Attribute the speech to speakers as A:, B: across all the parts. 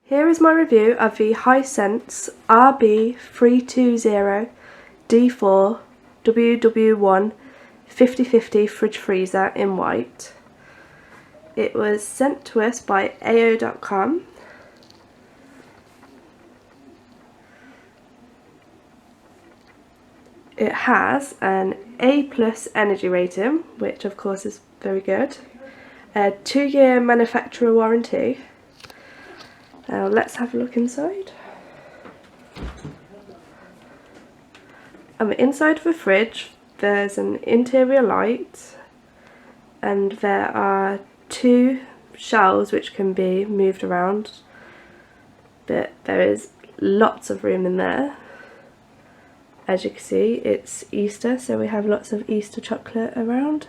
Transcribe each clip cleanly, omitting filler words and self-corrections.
A: Here is my review of the Hisense RB320D4WW1 50/50 fridge freezer in white. It was sent to us by AO.com. It has an A+ energy rating, which of course is very good. A 2-year manufacturer warranty. Now let's have a look inside. On the inside of the fridge there's an interior light, and there are 2 shelves which can be moved around, but there is lots of room in there. As you can see, it's Easter, so we have lots of Easter chocolate around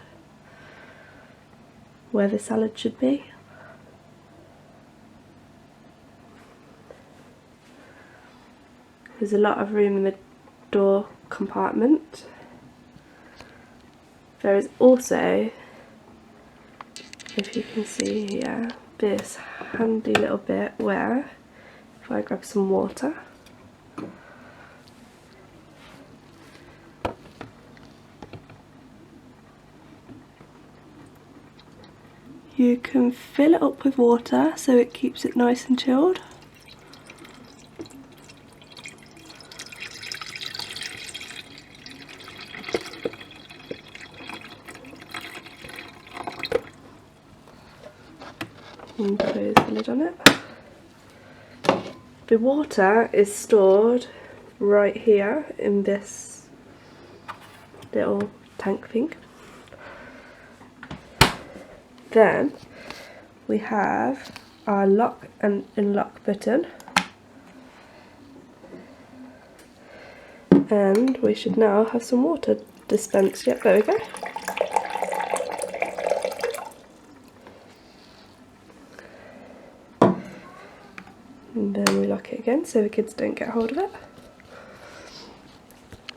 A: where the salad should be. There's a lot of room in the door compartment. There is also, if you can see here, this handy little bit where, if I grab some water, you can fill it up with water so it keeps it nice and chilled. And close the lid on it. The water is stored right here in this little tank thing. Then we have our lock and unlock button, and we should now have some water dispensed. Yep, there we go. And then we lock it again so the kids don't get hold of it.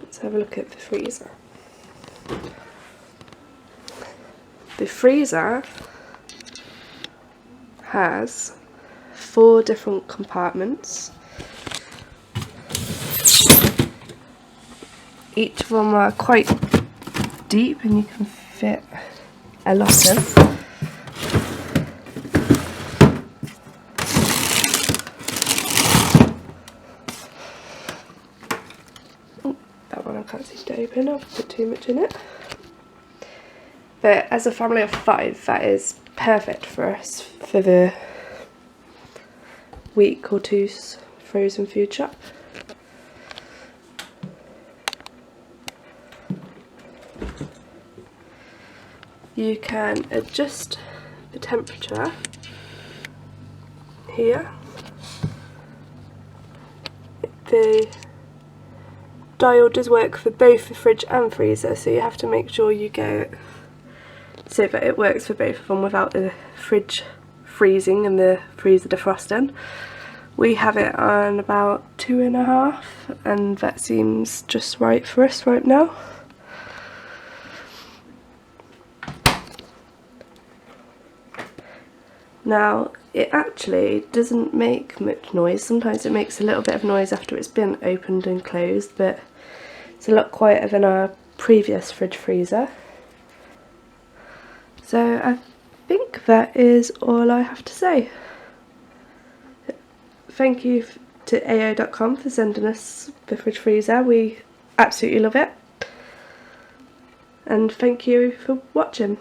A: Let's have a look at the freezer. The freezer has 4 different compartments. Each of them are quite deep and you can fit a lot in. Oh, that one I can't seem to open, I've put too much in it. But as a family of 5, that is perfect for us for the week or two's frozen food shop. You can adjust the temperature here. The dial does work for both the fridge and freezer, so you have to make sure you get it so that it works for both of them without the fridge freezing and the freezer defrosting. We have it on about 2.5, and that seems just right for us right now. Now, it actually doesn't make much noise. Sometimes it makes a little bit of noise after it's been opened and closed, but it's a lot quieter than our previous fridge freezer. So I think that is all I have to say. Thank you to AO.com for sending us the fridge freezer. We absolutely love it. And thank you for watching.